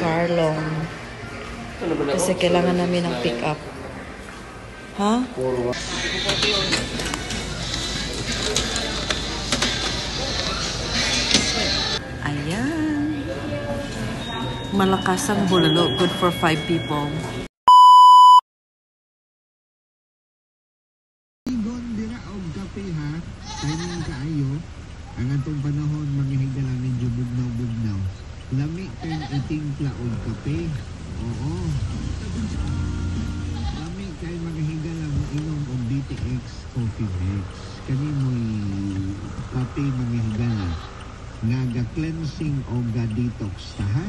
car loan. Kasi kailangan namin ng pick up. Ha? Ayan. Malakas ang bulalo. Good for 5 people. Ang atong panahon, mangihiga lang medyo bugnaw-bugnaw. Lami kay itimpla og kape. Oo. Lami kay mangihiga lang inom og DTX coffee mix. Kani mo'y kape mangihiga lang. Nga cleansing o detox ta ha.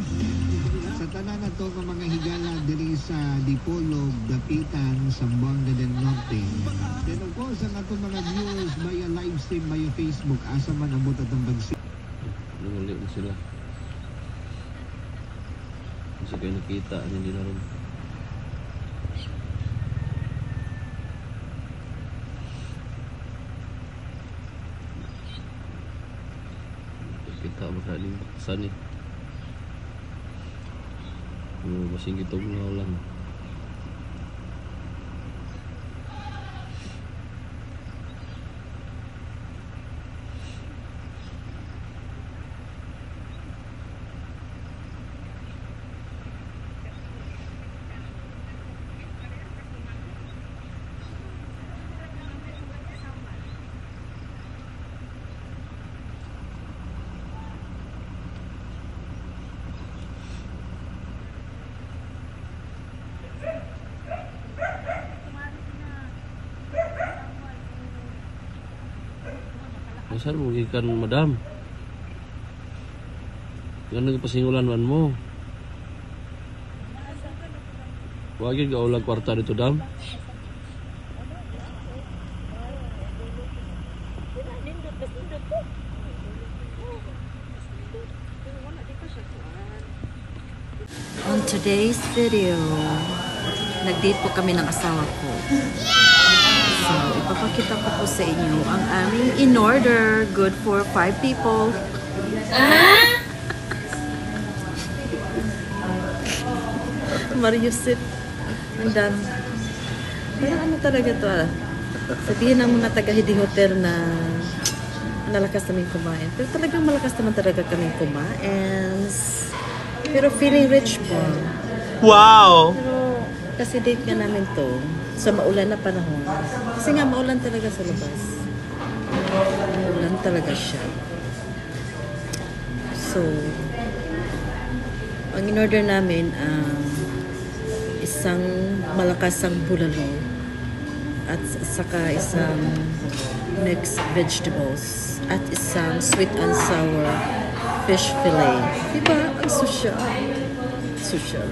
Sa tanan na to ng mga higala diri sa Dipolog, Dapitan, Zamboanga del Norte. Then of course, ang atong mga viewers via live stream, via Facebook, asa man ang buta itong bagsi. Lumuli na sila. Kasi kayo nakita, hindi na rin. Kita makaling bakasan eh. Masing itong mga lang. Saan mo ikan, madam? Yan ang pasingulan man mo. Wagin ka ulang kwarta dito, dam? On today's video, nag-date po kami ng asawa ko. So, ipapakita ko po sa inyo ang aming in-order. Good for 5 people. Mariusip. Ang dami. Parang ano talaga to ah. Sabihin ng mga taga-Hidi Hotel na nalakas namin kumain. Pero talagang malakas naman talaga kami kumain. Pero feeling rich po. Wow! Pero kasi date nga namin to sa maulan na panahon. Kasi nga maulan talaga sa labas. Maulan talaga siya. So, ang in-order namin isang malakasang bulalo at saka isang mixed vegetables at isang sweet and sour fish fillet. Diba? Ang social. Social.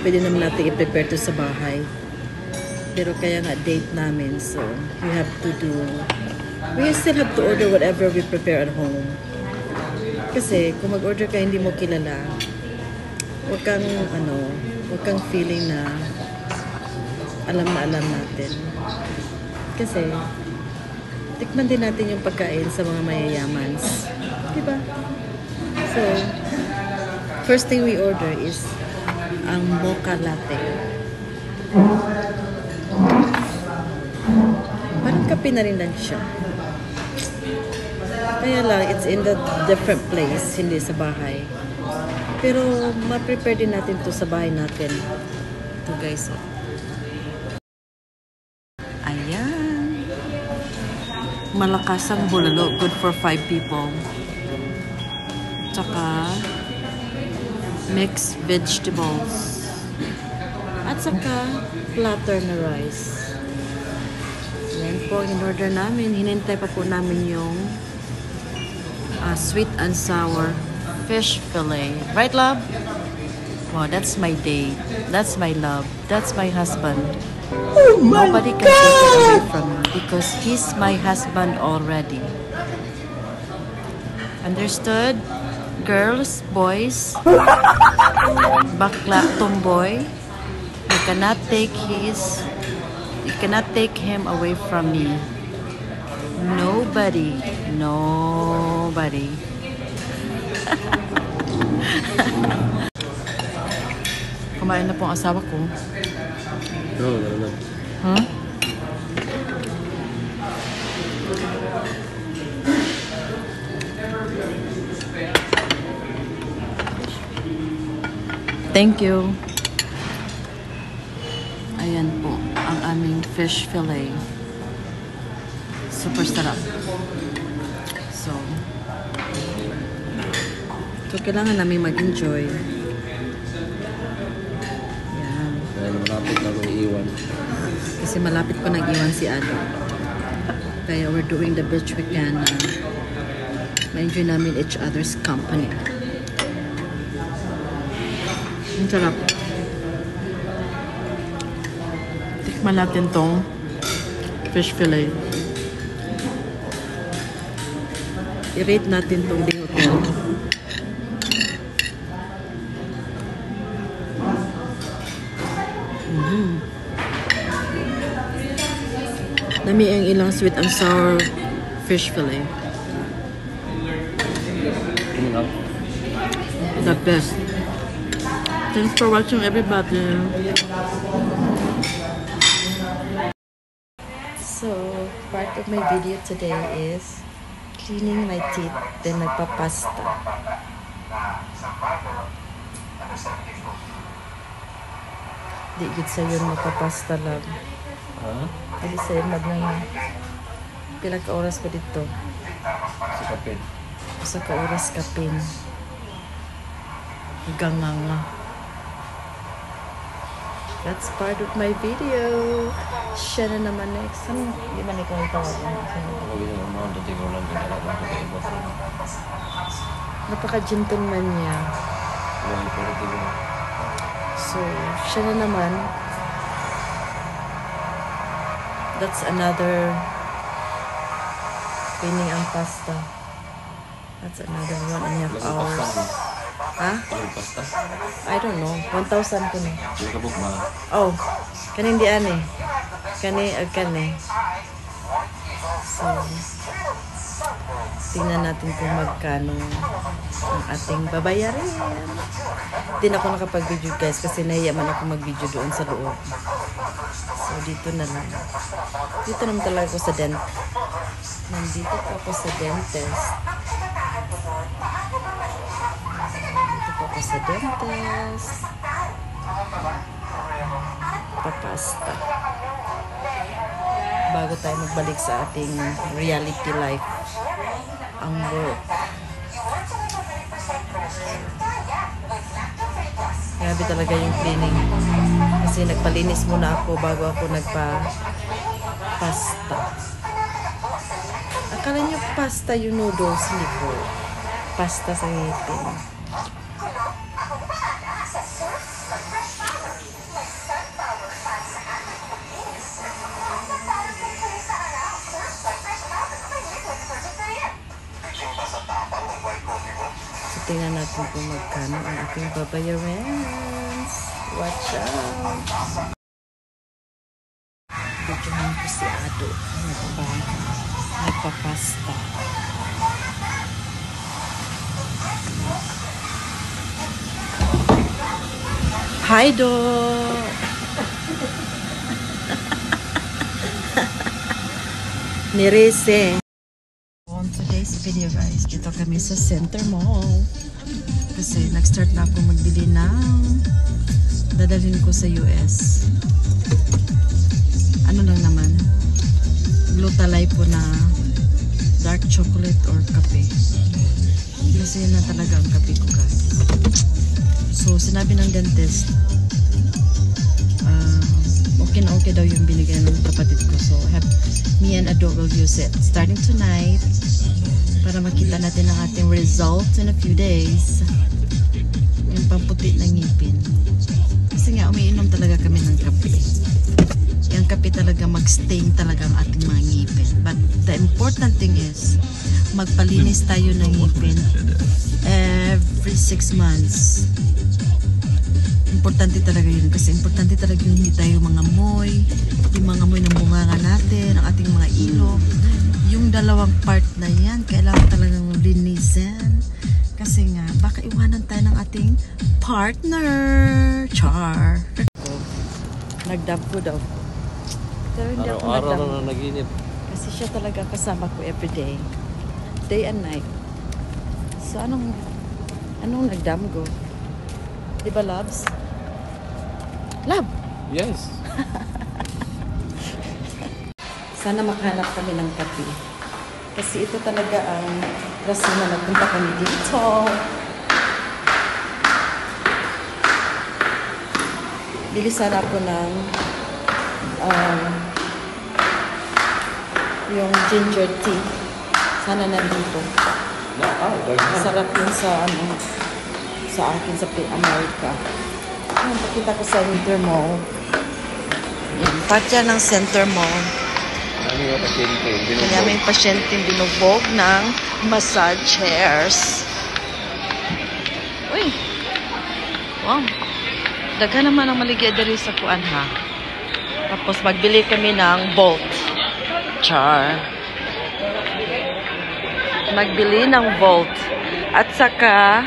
Pwede naman natin i-prepare to sa bahay. Pero kaya nga date namin, so we still have to order whatever we prepare at home. Kasi kung mag-order ka hindi mo kilala, huwag kang feeling na alam natin. Kasi tikman din natin yung pagkain sa mga mayayaman. Diba? So, first thing we order is ang mocha latte. Parang kape na rin lang siya. Kaya lang, it's in the different place, hindi sa bahay. Pero, ma-prepare din natin to sa bahay natin. Ito guys, oh. Ayan. Malakas ang bulalo. Good for 5 people. Tsaka, mixed vegetables. At saka, platter na rice. Yan po ang in-order namin. Hinintay pa po namin yung sweet and sour fish fillet. Right, love? Wow, that's my date. That's my love. That's my husband. Oh my Nobody can take it away from me because he's my husband already. Understood? Girls, boys, bakla, tomboy, you cannot take him away from me. Nobody. Kumain na po ang asawa ko. Oo, na. Huh? Thank you. Ayan po ang aming fish fillet. Super sarap. So kailangan namin mag-enjoy. Yan. Dahil malapit na akong iiwan. Kasi malapit ko nag-iwan si Ado. Kaya we're doing the best we can. Ma-enjoy namin each other's company. Ang sarap. Tikman natin tong fish fillet. I-rate natin tong di hotel. Dami ang ilang sweet and sour fish fillet. The best. Thanks for watching, everybody. So, part of my video today is cleaning my teeth, then nagpapasta. Di gud sa'yo magpapasta lang. Ha? Di sa'yo pila ka oras ko dito. Sa kapit. Usa ka oras kapin. Ganganga. That's part of my video. Siya na naman next. Di man ikaw tawag. Ako ginagawa mo, dati ko lang ginagawa ko sa iba. Napaka-gentleman niya. Wala ko rin ito. So, siya na naman. That's another cleaning ang pasta. That's another 1.5 hours. Ha? Ilang pasta? I don't know. 1,000 ko na. Hindi ka buk ma. Oh, kaning di ani. Kani. So, tingnan natin kung magkano ang ating babayarin. Hindi na ako nakapag-video guys kasi nahiya man ako mag-video doon sa loob. So, dito na lang. Dito naman talaga ako sa dentist. Nandito po ako sa dentist. Sa dentist. Papasta. Bago tayo magbalik sa ating reality life. Ang work. Grabe talaga yung cleaning. Kasi nagpalinis muna ako bago ako nagpa-pasta. Akala niyo pasta yung noodles, hindi po. Pasta sa ngipin. Tingnan natin kung magkano ang ating babayaran. Watch out! Videohan ko si Ado. Nagpapasta. Hi, Do! Nirese. On today's video guys, dito kami sa Center Mall. Kasi nag-start na ako magbili ng dadalhin ko sa US. Ano lang naman, glutalay po na dark chocolate or kape. Kasi yun na talaga ang kape ko guys. So sinabi ng dentist, okay na okay daw yung binigay ng kapatid ko. So me and Ado will use it starting tonight para makita natin ang ating results in a few days. Yung pamputi ng ngipin. Kasi nga umiinom talaga kami ng kape. Yung kape talaga mag-stain talaga ang ating mga ngipin. But the important thing is magpalinis tayo ng ngipin every 6 months. Importante talaga yun kasi importante talaga yung hindi tayo mga moy, yung mga moy ng bunganga natin, ang ating mga ilong. Yung dalawang part na yan, kailangan talagang linisin. Kasi nga, baka iwanan tayo ng ating partner. Char. Nagdab ko daw. Pero hindi ako Araw-araw nagdab. na naginip. Kasi siya talaga kasama ko everyday. Day and night. So, anong nagdam ko? Di ba, loves? Love! Yes. Sana makahanap kami ng kape. Kasi ito talaga ang rason na nagpunta kami dito. Bili sana ako ng yung ginger tea. Sana nandito. Sarap yun sa akin sa America. Ayan, pakita ko sa Center Mall. Yan, part yan ng Center Mall. Kaya may pasyenteng binugbog ng massage chairs. Uy! Wow! Daghan naman ang maligya dali sa kuan ha. Tapos magbili kami ng Bolt. Char. Magbili ng Bolt. At saka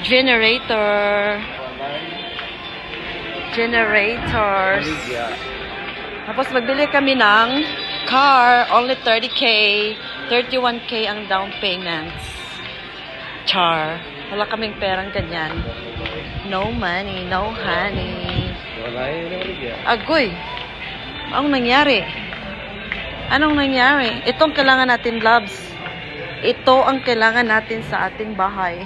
generator. Generators. Tapos magbili kami ng car. Only 30K. 31K ang down payments. Char. Wala kaming perang ganyan. No money, no honey. Agoy. Anong nangyari? Anong nangyari? Itong kailangan natin, loves. Ito ang kailangan natin sa ating bahay.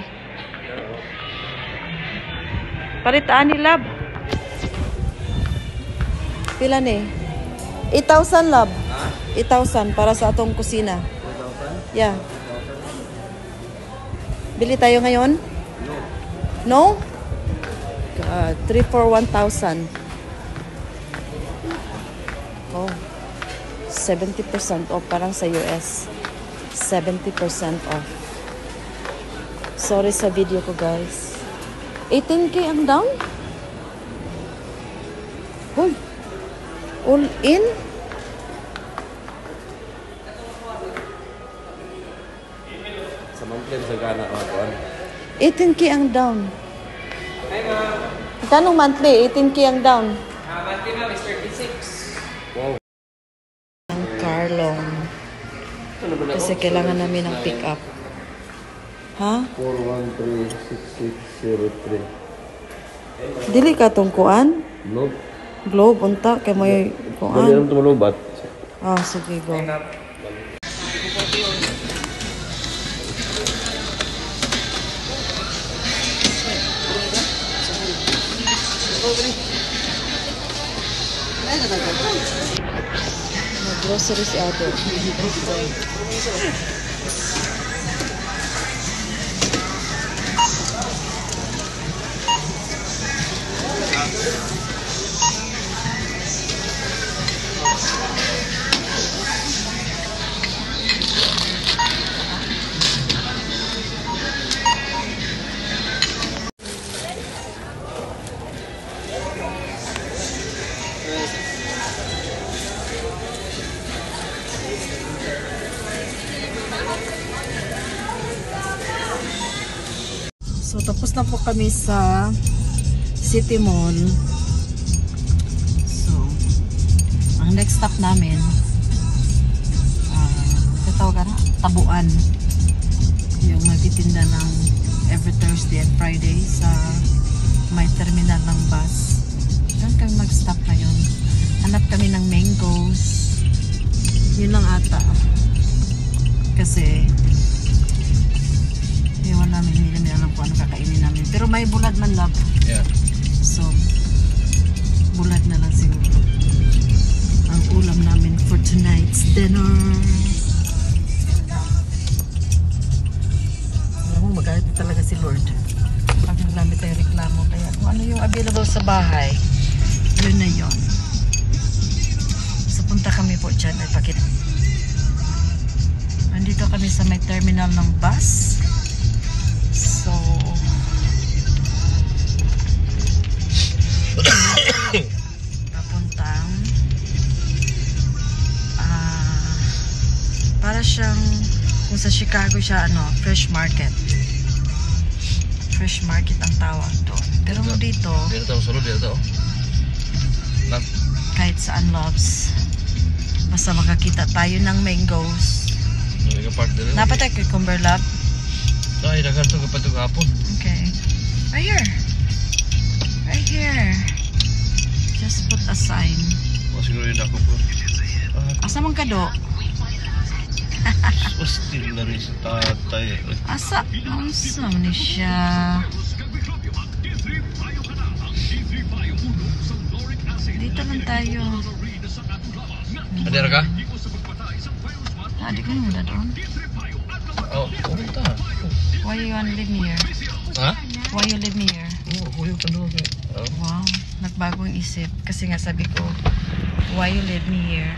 Palitaan ni love. Pila ni? 8,000, love. 8,000 para sa atong kusina. 4,000? Yeah. Bili tayo ngayon? No? 3 for 1,000. Oh. 70% off. Parang sa US. 70% off. Sorry sa video ko, guys. 18K ang down? Hoy. All in? Sa monthly sa gana ka kuan. 18K ang down. Magkano monthly? 18K ang down. Monthly ma'am is 36. Wow. Ang car loan. Kasi kailangan namin ng pick up. Ha? 4136603. Dili ka tong kuan? Nope. Globe, unta. Kaya may Dali kuan. lang tumulobat. Ah, sige, go. Grocery si Ate. So, tapos na po kami sa City Mall. So, ang next stop namin, tawag na, Tabuan. Yung magtitinda ng every Thursday and Friday sa may terminal ng bus. Diyan kami mag-stop ngayon. Hanap kami ng mangoes. Yun lang ata. Kasi iwan namin, hindi namin alam kung ano kakainin namin. Pero may bulad man, love. Yeah. So, bulad na lang siguro ang ulam namin for tonight's dinner. Alam mo, magalit talaga si Lord pag naglamit tayo reklamo. Kaya kung ano yung available sa bahay, yun na yun. So, punta kami po dyan. Ay, pakit. Nandito kami sa may terminal ng bus. So, papuntang para siyang kung sa Chicago siya, fresh market. fish market ang tawag doon. Pero dito, Dito tayo sulod dito. Nak kahit saan, loves, basta makakita tayo ng mangoes. Yung park dito. Dapat tayo cucumber, love. Ay, dagan to kapag hapon. Okay. Right here. Right here. Just put a sign. O siguro yun ako po. Asa man ka do? Hostil na rin sa tatay. Asa? Asa ni siya? Dito lang tayo. Adira ka? Di ka muna doon. Oh, pumunta. Why you wanna leave me here? Ha? Why you leave me here? Oo, kuyo ka doon. Wow, nagbagong isip. Kasi nga sabi ko, why you leave me here?